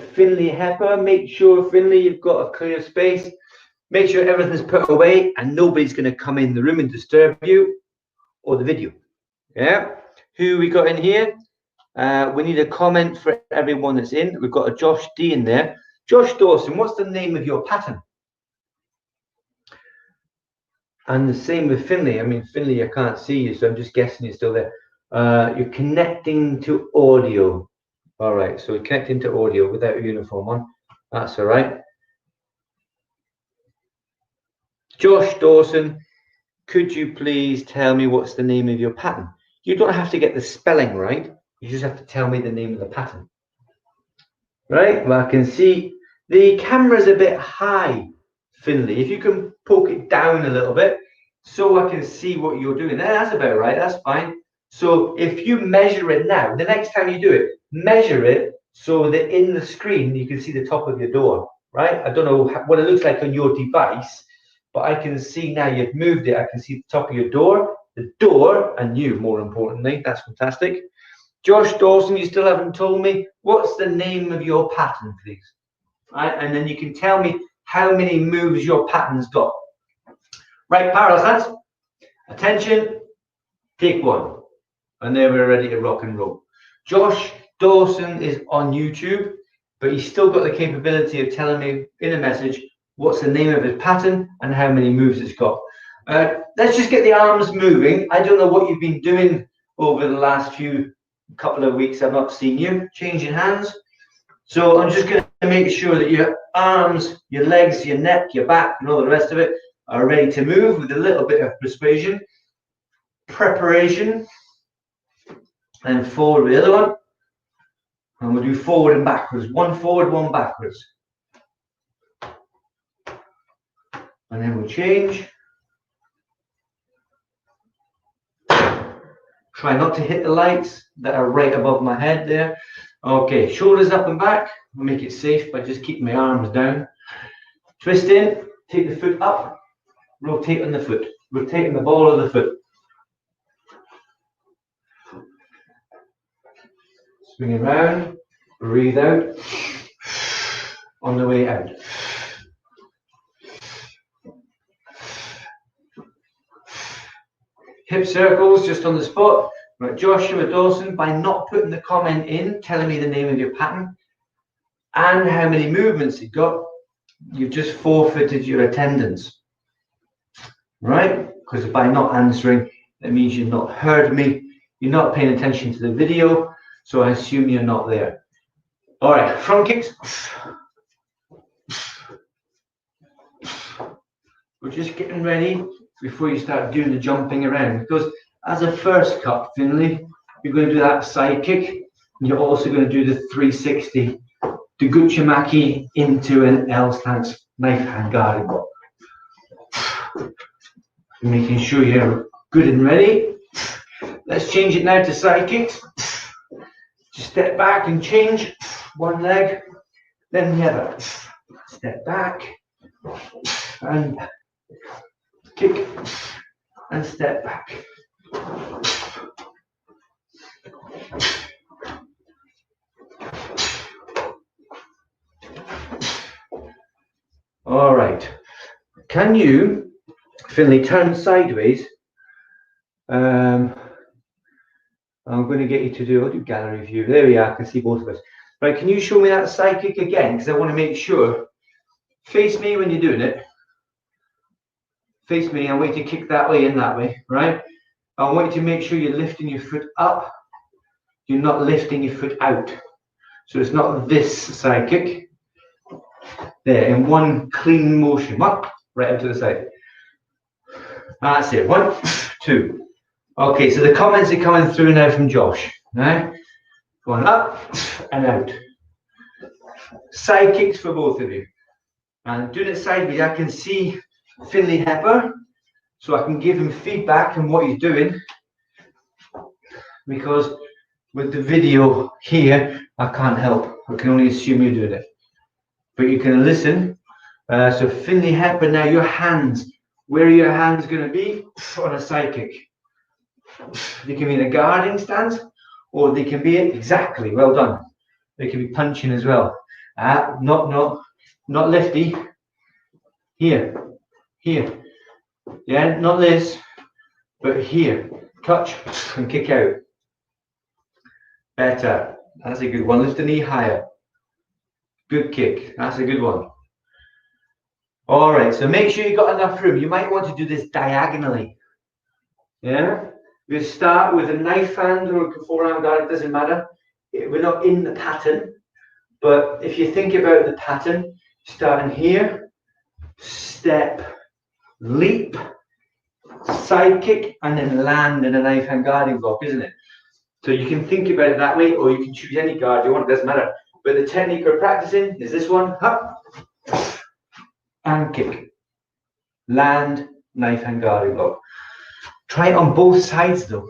Finley Hepper. Make sure, Finley, you've got a clear space. Make sure everything's put away and nobody's going to come in the room and disturb you or the video. Yeah. Who we got in here? We need a comment for everyone that's in. We've got a Josh D in there. Josh Dawson, what's the name of your pattern? And the same with Finley. I mean, Finley, I can't see you, so I'm just guessing you're still there. You're connecting to audio. All right, so we're connecting to audio without a uniform on. That's all right. Josh Dawson, could you please tell me what's the name of your pattern? You don't have to get the spelling right. You just have to tell me the name of the pattern. Right, well, I can see the camera's a bit high, Finley. If you can poke it down a little bit so I can see what you're doing. That's about right, that's fine. So if you measure it now, the next time you do it, measure it so that in the screen you can see the top of your door, right? I don't know what it looks like on your device, but I can see now you've moved it. I can see the top of your door, and you, more importantly. That's fantastic. Josh Dawson, you still haven't told me what's the name of your pattern, please. Right, and then you can tell me how many moves your pattern's got. Right, parallel hands. Attention. Take one. And then we're ready to rock and roll. Josh Dawson is on YouTube, but he's still got the capability of telling me in a message what's the name of his pattern and how many moves it's got. Let's just get the arms moving. I don't know what you've been doing over the last couple of weeks. I've not seen you changing hands. So I'm just going to make sure that your arms, your legs, your neck, your back, and all the rest of it are ready to move with a little bit of persuasion, preparation, and forward with the other one. And we'll do forward and backwards. One forward, one backwards. And then we'll change. Try not to hit the lights that are right above my head there. Okay, shoulders up and back. I'll make it safe by just keeping my arms down. Twist in, take the foot up, rotate on the foot, rotating the ball of the foot. Swing it round, breathe out, on the way out. Hip circles just on the spot. Right, Joshua Dawson, by not putting the comment in, telling me the name of your pattern and how many movements you got, you've just forfeited your attendance. Right? Because by not answering, that means you've not heard me, you're not paying attention to the video, so I assume you're not there. All right, front kicks. We're just getting ready before you start doing the jumping around, because as a first cut, Finley, you're going to do that side kick, and you're also going to do the 360, the Gucciamaki into an L stance knife hand guarding. Making sure you're good and ready. Let's change it now to side kicks. Just step back and change one leg, then the other. Step back and kick and step back. All right. Can you, Finley, turn sideways? I'm going to get you to do, I'll do gallery view. There we are, I can see both of us. Right, can you show me that side kick again? Because I want to make sure. Face me when you're doing it. Face me, I want you to kick that way and that way, right? I want you to make sure you're lifting your foot up. You're not lifting your foot out. So it's not this side kick. There, in one clean motion. One, right up to the side. That's it. 1, 2. Okay, so the comments are coming through now from Josh. Right? Going up and out. Side kicks for both of you. And doing it sideways, I can see Finley Hepper, so I can give him feedback on what he's doing. Because with the video here, I can't help. I can only assume you're doing it. But you can listen. So Finley Hepper, now your hands. Where are your hands going to be on a side kick? They can be in a guarding stance, or they can be exactly, well done. They can be punching as well. Not lifty. Here. Yeah, not this, but here. Touch and kick out. Better. That's a good one. Lift the knee higher. Good kick. That's a good one. All right, so make sure you've got enough room. You might want to do this diagonally. Yeah? We start with a knife hand or a forearm guard, it doesn't matter. We're not in the pattern, but if you think about the pattern, starting here, step, leap, side kick, and then land in a knife hand guarding block, isn't it? So you can think about it that way, or you can choose any guard you want, it doesn't matter. But the technique we're practicing is this one, up, and kick. Land, knife hand guarding block. Try it on both sides though.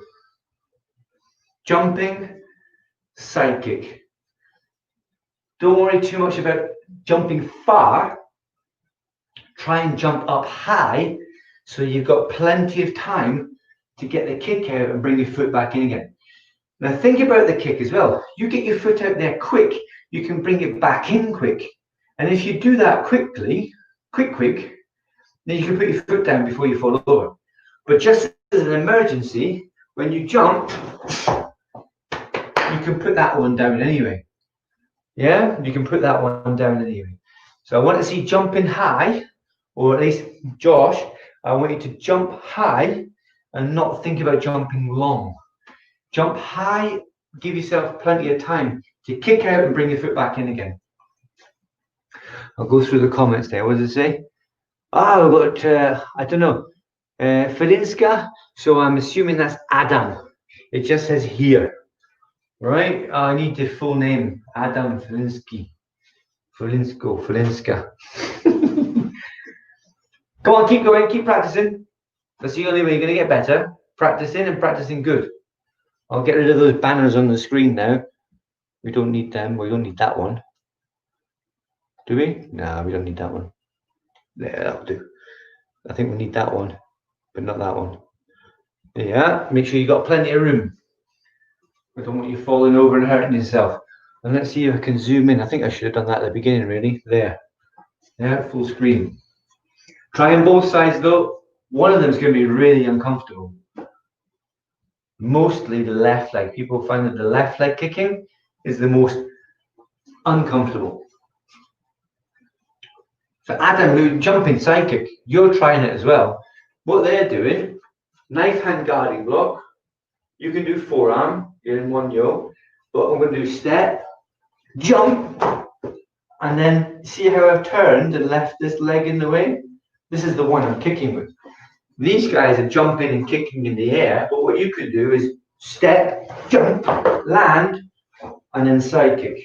Jumping, side kick. Don't worry too much about jumping far. Try and jump up high so you've got plenty of time to get the kick out and bring your foot back in again. Now think about the kick as well. You get your foot out there quick, you can bring it back in quick. And if you do that quickly, quick, then you can put your foot down before you fall over. But just as an emergency, when you jump, you can put that one down anyway. Yeah, you can put that one down anyway. So I want to see jumping high, or at least Josh, I want you to jump high and not think about jumping long. Jump high, give yourself plenty of time to kick out and bring your foot back in again. I'll go through the comments there. What does it say? Ah, we've got, I don't know, Felinska. So I'm assuming that's Adam. It just says here, right? I need the full name. Adam Felinski. Felinska. Come on, keep going, keep practicing. That's the only way you're going to get better. Practicing and practicing good. I'll get rid of those banners on the screen now. We don't need them. We don't need that one. Do we? No, we don't need that one. There, that'll do. I think we need that one, but not that one. Yeah, make sure you've got plenty of room. I don't want you falling over and hurting yourself. And let's see if I can zoom in. I think I should have done that at the beginning, really. There. Yeah, full screen. Try on both sides, though. One of them is going to be really uncomfortable. Mostly the left leg. People find that the left leg kicking is the most uncomfortable. So Adam, who jumping side kick, you're trying it as well. What they're doing, knife hand guarding block. You can do forearm, you're in one yo. But I'm going to do step, jump, and then see how I've turned and left this leg in the way? This is the one I'm kicking with. These guys are jumping and kicking in the air, but what you can do is step, jump, land, and then side kick,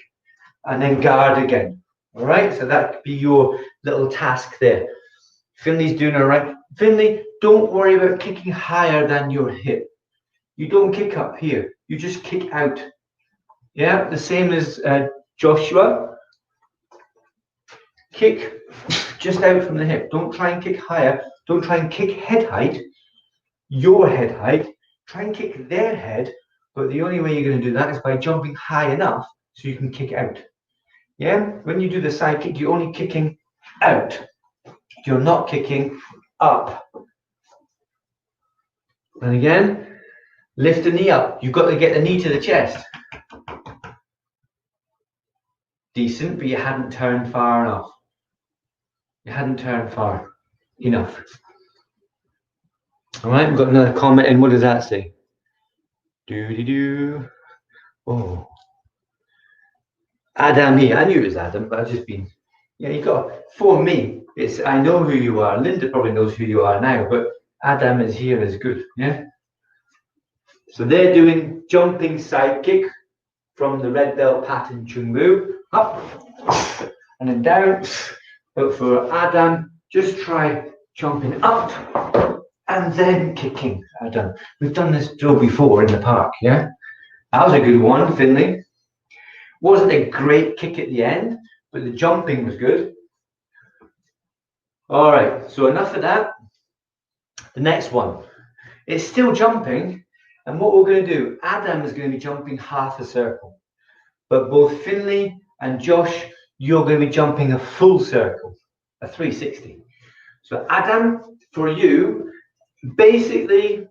and then guard again. All right, so that could be your little task there. Finley's doing all right. Finley, don't worry about kicking higher than your hip. You don't kick up here, you just kick out. Yeah, the same as Joshua. Kick just out from the hip. Don't try and kick higher. Don't try and kick head height, your head height. Try and kick their head, but the only way you're going to do that is by jumping high enough so you can kick out. Yeah, when you do the side kick, you're only kicking out. You're not kicking up. And again, lift the knee up. You've got to get the knee to the chest. Decent, but you hadn't turned far enough. You hadn't turned far enough. All right, we've got another comment in. What does that say? Do. Oh. Adam here. I knew it was Adam, but I've just been. Yeah, you got. For me, it's. I know who you are. Linda probably knows who you are now, but Adam is here is good. Yeah. So they're doing jumping side kick from the red belt pattern Chungu up and then down. But for Adam, just try jumping up and then kicking. Adam, we've done this drill before in the park. Yeah, that was a good one, Finley. Wasn't a great kick at the end, but the jumping was good. All right, so enough of that. The next one, it's still jumping, and what we're going to do, Adam is going to be jumping half a circle, but both Finley and Josh, you're going to be jumping a full circle, a 360. So Adam, for you, basically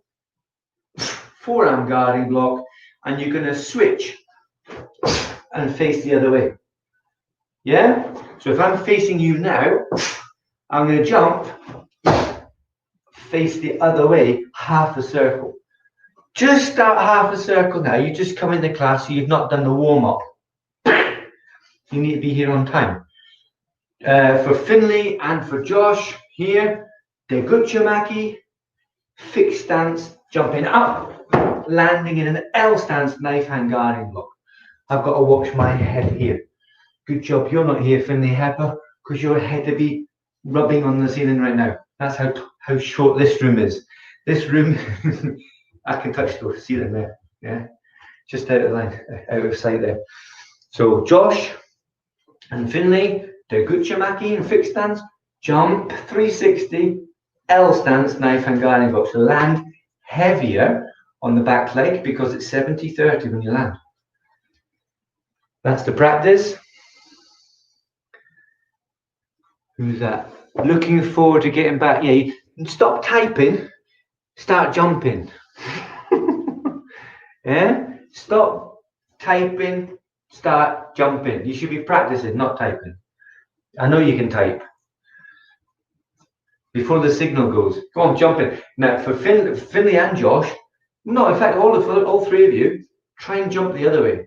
forearm guarding block, and you're going to switch and face the other way. Yeah? So if I'm facing you now, I'm going to jump, face the other way, half a circle. Just start half a circle now. You just come into class, so you've not done the warm-up. You need to be here on time. For Finley and for Josh, here, Deguchamaki, fixed stance, jumping up, landing in an L stance, knife hand guarding block. I've got to watch my head here. Good job, you're not here, Finley Hepper, because your head to be rubbing on the ceiling right now. That's how short this room is. This room, I can touch the ceiling there, yeah? Just out of line, out of sight there. So Josh and Finley, Deguchamaki and fixed stance, jump 360, L stance, knife hand guarding block. So land heavier on the back leg because it's 70-30 when you land. That's the practice. Who's that? Looking forward to getting back. Yeah, stop typing, start jumping. Yeah? Stop typing, start jumping. You should be practicing, not typing. I know you can type. Before the signal goes. Go on, jump in. Now, for Finley and Josh, no, in fact, all three of you, try and jump the other way.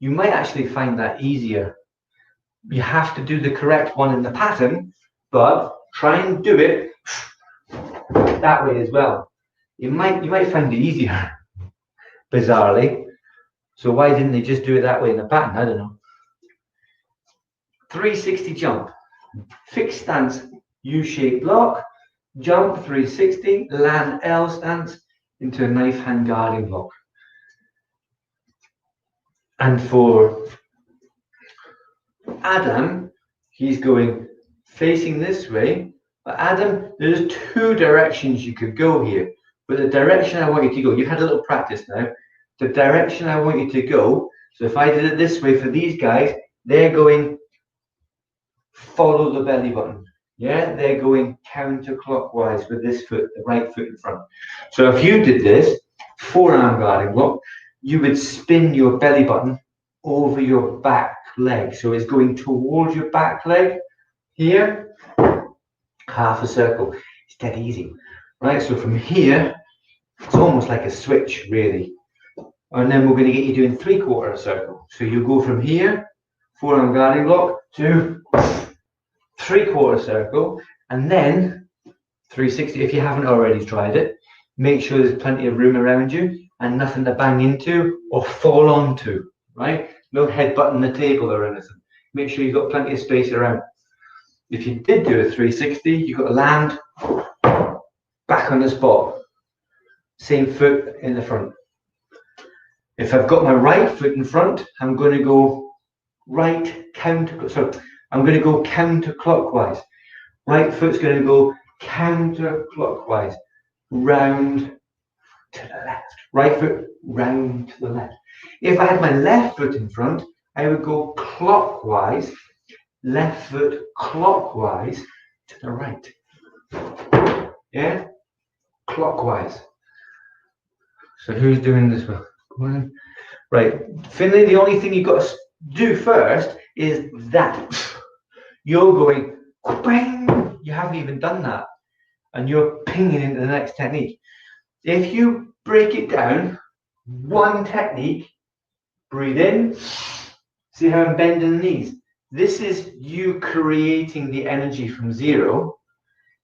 You might actually find that easier. You have to do the correct one in the pattern, but try and do it that way as well. You might find it easier, bizarrely. So why didn't they just do it that way in the pattern? I don't know. 360 jump, fixed stance, U-shaped block, jump 360, land L stance into a knife hand guarding block. And for Adam, he's going facing this way. But Adam, there's two directions you could go here. But the direction I want you to go, you've had a little practice now. The direction I want you to go, so if I did it this way for these guys, they're going follow the belly button. Yeah, they're going counterclockwise with this foot, the right foot in front. So if you did this, forearm guarding block, you would spin your belly button over your back leg. So it's going towards your back leg here, half a circle. It's dead easy, right? So from here, it's almost like a switch, really. And then we're going to get you doing 3/4 circle. So you go from here, forearm guarding block, to 3/4 circle, and then 360 if you haven't already tried it. Make sure there's plenty of room around you and nothing to bang into or fall onto, right? No headbutting the table or anything. Make sure you've got plenty of space around. If you did do a 360, you've got to land back on the spot. Same foot in the front. If I've got my right foot in front, I'm going to go I'm going to go counterclockwise. Right foot's going to go counterclockwise, round to the left. Right foot round to the left. If I had my left foot in front, I would go clockwise, left foot clockwise to the right. Yeah? Clockwise. So who's doing this one? Right. Finley, the only thing you've got to do first is that. You're going, bang! You haven't even done that. And you're pinging into the next technique. If you break it down, one technique, breathe in, see how I'm bending the knees. This is you creating the energy from zero.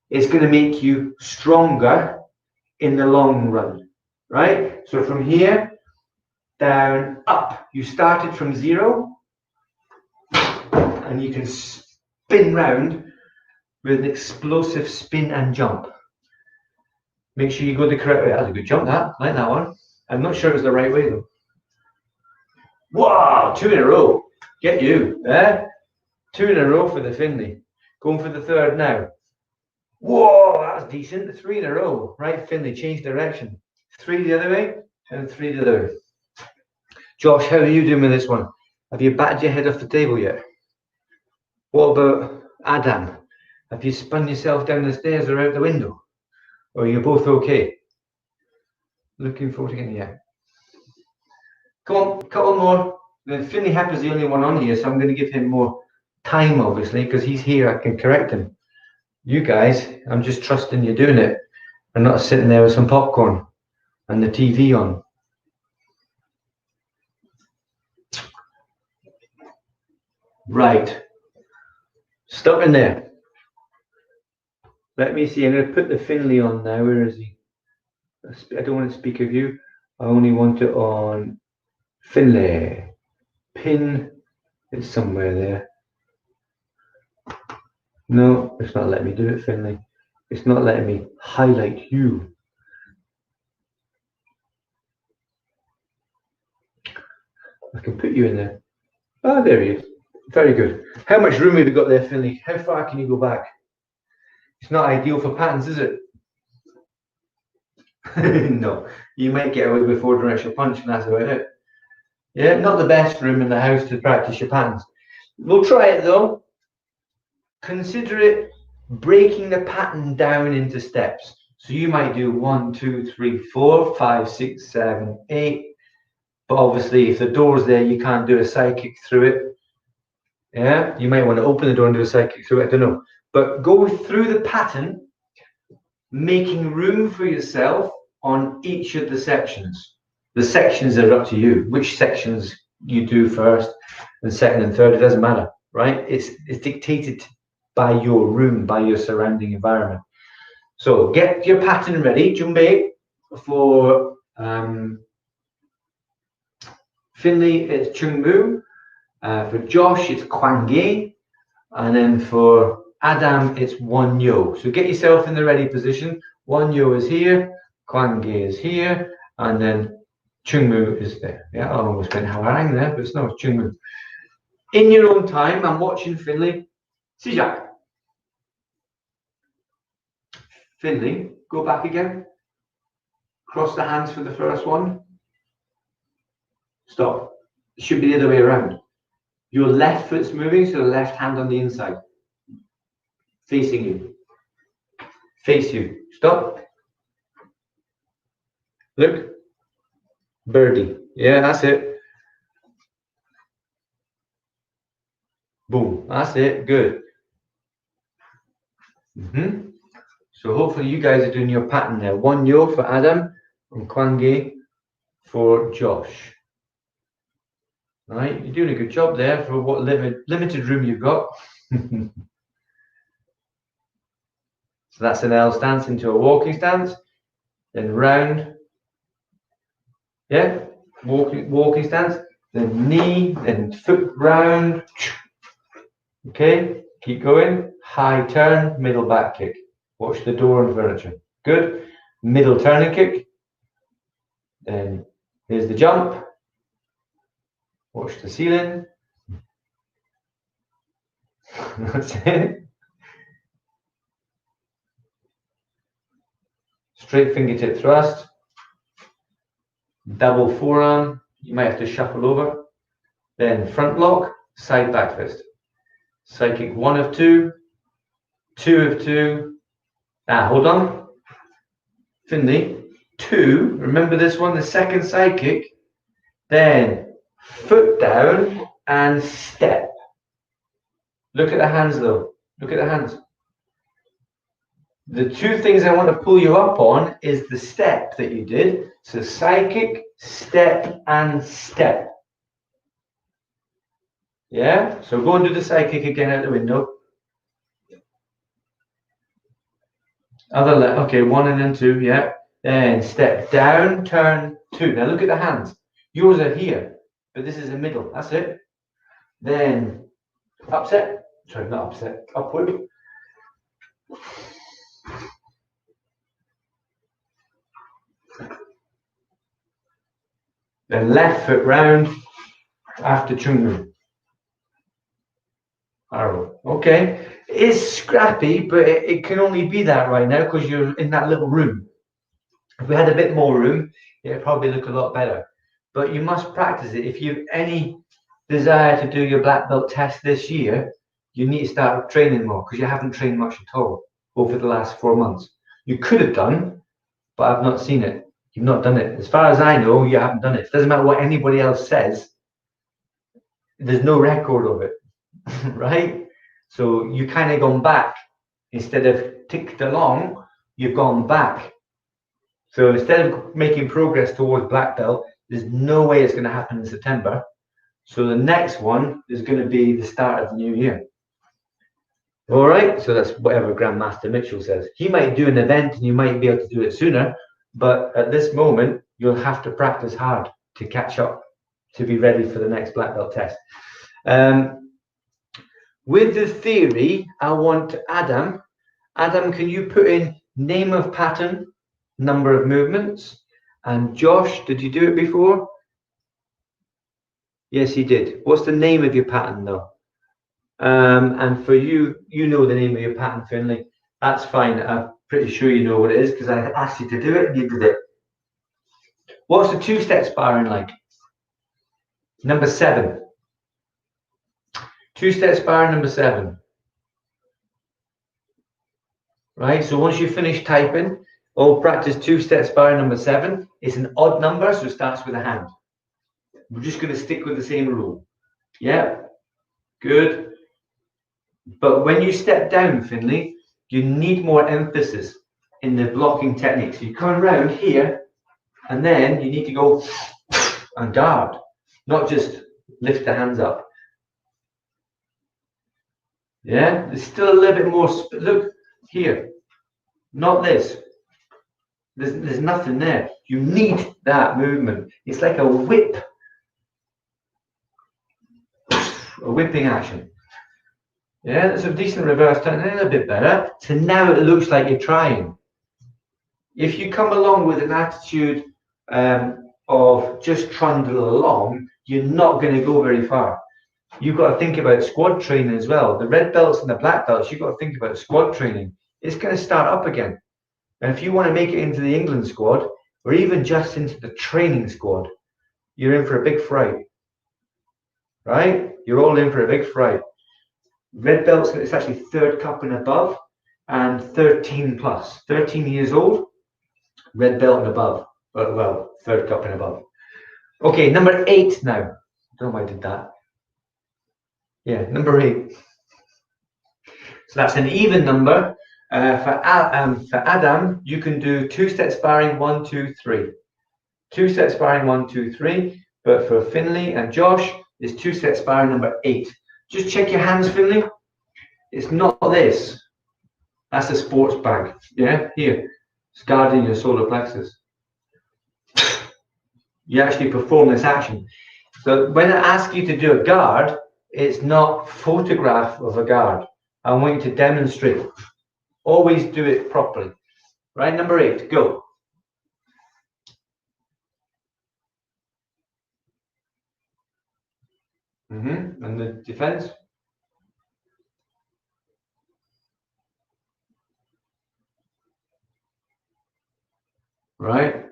It's going to make you stronger in the long run, right? So from here, down, up. You started from zero, and you can spin round with an explosive spin and jump. Make sure you go the correct way. That's a good jump, that. I like that one. I'm not sure it was the right way, though. Wow, 2 in a row. Get you. 2 in a row for the Finley. Going for the third now. Whoa, that's decent. 3 in a row. Right, Finley, change direction. 3 the other way, and 3 the other way. Josh, how are you doing with this one? Have you batted your head off the table yet? What about Adam? Have you spun yourself down the stairs or out the window? Or are you both okay? Looking forward to getting you. Come on, couple more. Then Finley Hepper's the only one on here, so I'm going to give him more time, obviously, because he's here. I can correct him. You guys, I'm just trusting you're doing it and not sitting there with some popcorn and the TV on. Right. Stop in there. Let me see. I'm going to put the Finley on now. Where is he? I don't want to speak of you. I only want it on Finley. Pin is somewhere there. No, it's not letting me do it, Finley. It's not letting me highlight you. I can put you in there. Ah, there he is. Very good. How much room have you got there, Finley? How far can you go back? It's not ideal for patterns, is it? No, you might get away with 4 directional punch, and that's about it. Yeah, not the best room in the house to practice your patterns. We'll try it though. Consider it breaking the pattern down into steps. So you might do 1, 2, 3, 4, 5, 6, 7, 8. But obviously, if the door's there, you can't do a side kick through it. Yeah, you might want to open the door and do a side kick through it. I don't know. But go through the pattern, making room for yourself on each of the sections. The sections are up to you. Which sections you do first and second and third, it doesn't matter, right? It's dictated by your room, by your surrounding environment. So get your pattern ready, Junbei. For Finley, it's Chungmu. For Josh, it's Kwange. And then for Adam, it's Wonyo. So get yourself in the ready position. Wonyo is here, Kwange is here, and then Chungmu is there. Yeah, I almost went Hawarang there, but it's not, it's Chungmu. In your own time, I'm watching Finley. Sijak. Finley, go back again. Cross the hands for the first one. Stop. It should be the other way around. Your left foot's moving, so the left hand on the inside. Facing you. Face you. Stop. Look. Birdie. Yeah, that's it. Boom. That's it. Good. So hopefully you guys are doing your pattern there. Wonyo for Adam and Kwange for Josh. All right, you're doing a good job there for what limited room you've got. So that's an L stance into a walking stance, then round. Yeah, walking stance, then knee, then foot round. Okay, keep going. High turn, middle back kick. Watch the door and furniture. Good. Middle turning kick. Then here's the jump. Watch the ceiling. That's it. Straight fingertip thrust. Double forearm. You might have to shuffle over. Then front lock, side back fist. Side kick 1 of 2. 2 of 2. Hold on. Finley. 2. Remember this one, the second side kick. Then foot down and step. Look at the hands though. Look at the hands. The 2 things I want to pull you up on is the step that you did. So side kick, step, and step. Yeah? So go and do the side kick again out the window. Other left. Okay, 1 and then 2. Yeah. Then step down, turn 2. Now look at the hands. Yours are here, but this is the middle. That's it. Then upset. Sorry, not upset. Upward. Then left foot round after Chungmu. Arrow. Okay. It's scrappy, but it can only be that right now because you're in that little room. If we had a bit more room, it'd probably look a lot better. But you must practice it. If you have any desire to do your black belt test this year, you need to start training more because you haven't trained much at all over the last 4 months. You could have done, but I've not seen it. You've not done it. As far as I know, you haven't done it. It doesn't matter what anybody else says. There's no record of it, right? So you kind of gone back. Instead of ticked along, you've gone back. So instead of making progress towards black belt, there's no way it's going to happen in September. So the next one is going to be the start of the new year. All right, so that's whatever Grandmaster Mitchell says. He might do an event and you might be able to do it sooner, but at this moment, you'll have to practice hard to catch up, to be ready for the next black belt test. With the theory, I want Adam. Adam, can you put in name of pattern, number of movements? And Josh, did you do it before? Yes, he did. What's the name of your pattern, though? And for you, you know the name of your pattern, Finley. That's fine. I'm pretty sure you know what it is because I asked you to do it and you did it. What's the two-step sparring like? Number 7. Two-step sparring number 7. Right, so once you finish typing, or practice two-step sparring number 7. It's an odd number, so it starts with a hand. We're just going to stick with the same rule. Yeah, good. But when you step down, Finley, you need more emphasis in the blocking technique. So you come around here, and then you need to go and guard, not just lift the hands up. Yeah, there's still a little bit more. Look here, not this. There's nothing there. You need that movement. It's like a whip, a whipping action. Yeah, that's a decent reverse turn, a little bit better. So now it looks like you're trying. If you come along with an attitude of just trundle along, you're not going to go very far. You've got to think about squad training as well. The red belts and the black belts, you've got to think about squad training. It's going to start up again. And if you want to make it into the England squad, or even just into the training squad, you're in for a big fright. Right? You're all in for a big fright. Red belts, it's actually 3rd cup and above, and 13 plus. 13 years old, red belt and above. Well, 3rd cup and above. Okay, number 8 now. I don't know why I did that. Yeah, number 8. So that's an even number. For Adam, you can do two-step sparring 1, 2, 3. Two-step sparring 1, 2, 3. But for Finley and Josh, it's two-step sparring number 8. Just check your hands, Finley. It's not this. That's a sports bag. Yeah, here. It's guarding your solar plexus. You actually perform this action. So when I ask you to do a guard, it's not photograph of a guard. I want you to demonstrate. Always do it properly. Right, number 8, go. And the defense. Right.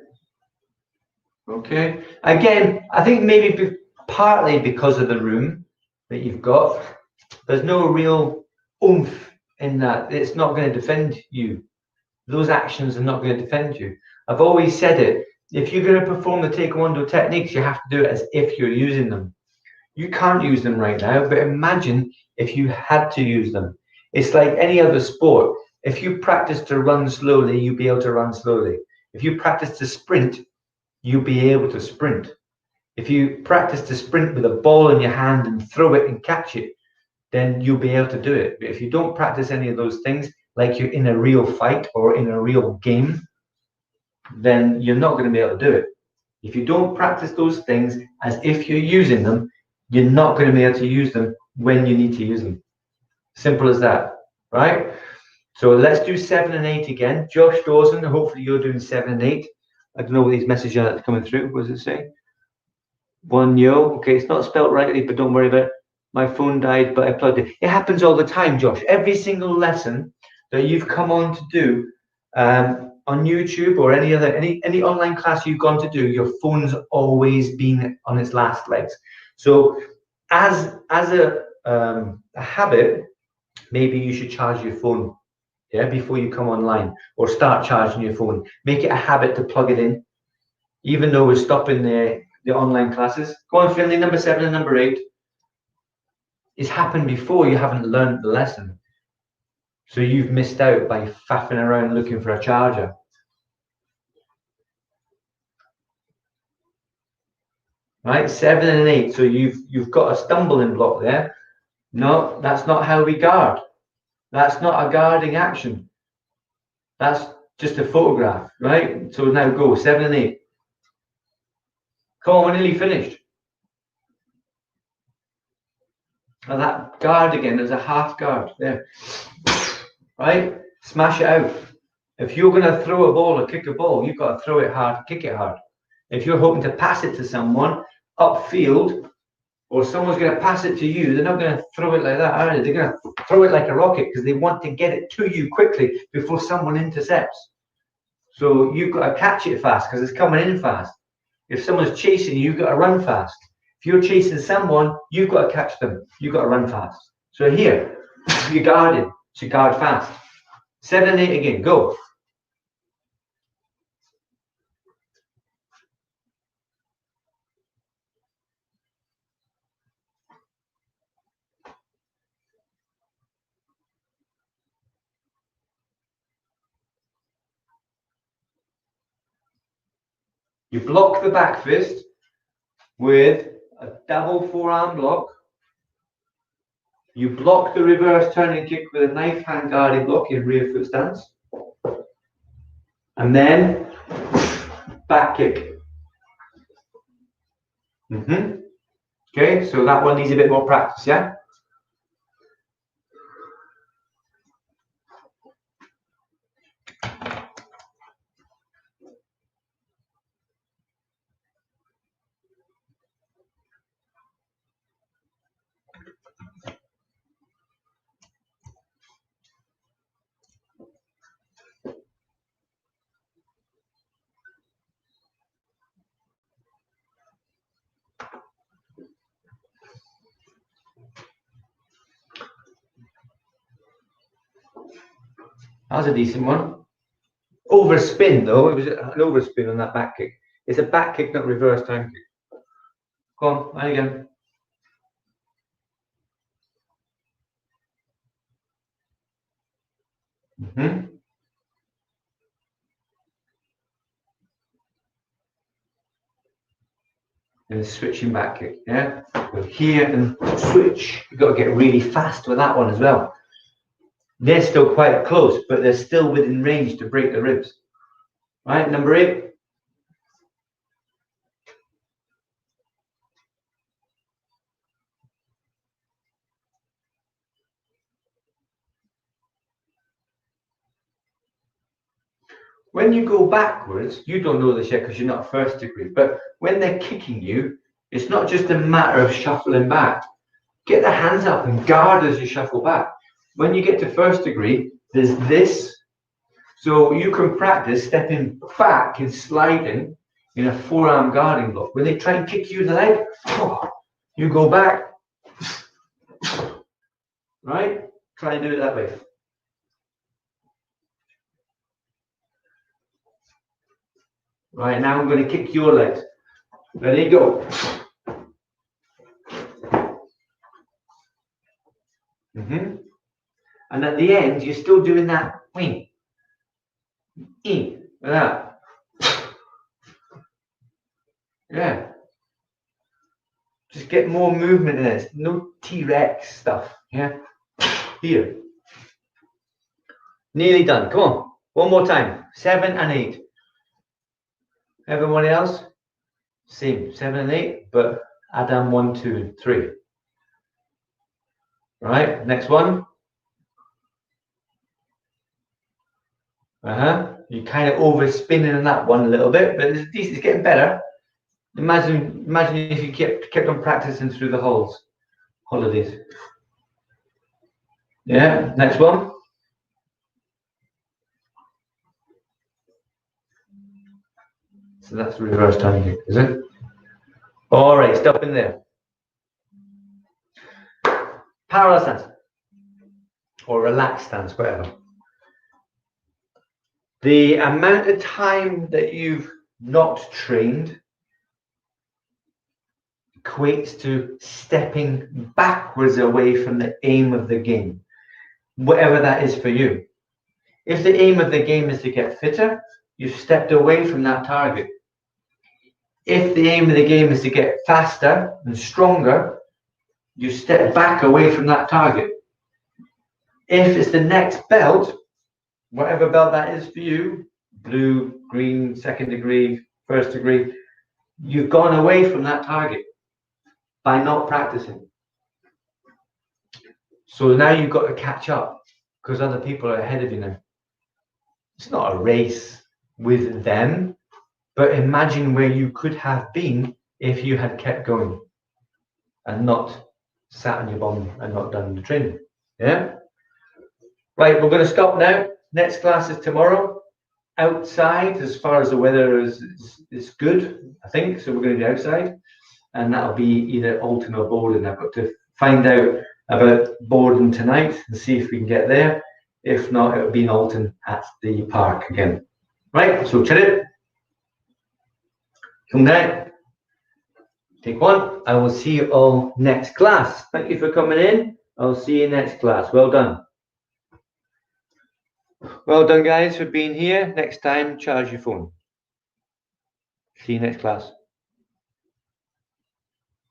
Okay. Again, I think maybe partly because of the room that you've got, there's no real oomph in that. It's not going to defend you. Those actions are not going to defend you. I've always said it. If you're going to perform the Taekwondo techniques, you have to do it as if you're using them. You can't use them right now, but imagine if you had to use them. It's like any other sport. If you practice to run slowly, you'll be able to run slowly. If you practice to sprint, you'll be able to sprint. If you practice to sprint with a ball in your hand and throw it and catch it, then you'll be able to do it. But if you don't practice any of those things, like you're in a real fight or in a real game, then you're not going to be able to do it. If you don't practice those things as if you're using them, you're not going to be able to use them when you need to use them. Simple as that, right? So let's do 7 and 8 again. Josh Dawson, hopefully you're doing 7 and 8. I don't know what these messages are coming through. What does it say? 1 yo. Okay, it's not spelled rightly, but don't worry about it. My phone died, but I plugged it. It happens all the time, Josh. Every single lesson that you've come on to do on YouTube or any online class you've gone to do, your phone's always been on its last legs. So as a habit, maybe you should charge your phone, yeah, before you come online, or start charging your phone. Make it a habit to plug it in, even though we're stopping the online classes. Go on, Finley, number 7 and number 8. It's happened before, you haven't learned the lesson. So you've missed out by faffing around looking for a charger. Right, 7 and 8. So you've got a stumbling block there. No, that's not how we guard. That's not a guarding action. That's just a photograph, right? So now go 7 and 8. Come on, we're nearly finished. And that guard again is a half guard there. Right? Smash it out. If you're going to throw a ball or kick a ball, you've got to throw it hard, kick it hard. If you're hoping to pass it to someone upfield, or someone's going to pass it to you, they're not going to throw it like that, are they? They're going to throw it like a rocket because they want to get it to you quickly before someone intercepts. So you've got to catch it fast because it's coming in fast. If someone's chasing you, you've got to run fast. If you're chasing someone, you've got to catch them. You've got to run fast. So here, you're guarding. So guard fast. 7 and 8 again. Go. You block the back fist with a double forearm block. You block the reverse turning kick with a knife hand guarding block in rear foot stance. And then back kick. Okay, so that one needs a bit more practice, yeah? That was a decent one. Overspin though, it was an overspin on that back kick. It's a back kick, not reverse turn kick. Go on, and again. And switching back kick, yeah? Go here and switch. You've got to get really fast with that one as well. They're still quite close, but they're still within range to break the ribs. Right, number 8. When you go backwards, you don't know this yet because you're not first degree, but when they're kicking you, it's not just a matter of shuffling back. Get the hands up and guard as you shuffle back. When you get to first degree, there's this. So you can practice stepping back and sliding in a forearm guarding block. When they try and kick you in the leg, you go back. Right? Try and do it that way. Right, now I'm going to kick your legs. Ready, go. And at the end, you're still doing that wing. Like that. Yeah. Just get more movement in this. No T-Rex stuff. Yeah. Here. Nearly done. Come on. One more time. 7 and 8. Everyone else? Same. 7 and 8, but Adam 1, 2, and 3. Right. Next one. You're kind of overspinning on that one a little bit, but it's decent. It's getting better. Imagine if you kept on practicing through the holidays. Yeah. Next one. So that's the reverse turning kick, is it? All right, stop in there. Parallel stance. or relaxed stance, whatever. The amount of time that you've not trained equates to stepping backwards away from the aim of the game, whatever that is for you. If the aim of the game is to get fitter, you've stepped away from that target. If the aim of the game is to get faster and stronger, you step back away from that target. If it's the next belt, whatever belt that is for you, blue, green, second degree, first degree, you've gone away from that target by not practicing. So now you've got to catch up because other people are ahead of you now. It's not a race with them, but imagine where you could have been if you had kept going and not sat on your bum and not done the training. Yeah? Right, we're going to stop now. Next class is tomorrow. Outside, as far as the weather is good, I think. So we're going to be outside. And that'll be either Alton or Borden. I've got to find out about Borden tonight and see if we can get there. If not, it'll be in Alton at the park again. Right, so chill it. Come down. Take one. I will see you all next class. Thank you for coming in. I'll see you next class. Well done. Well done, guys, for being here. Next time, charge your phone. See you next class.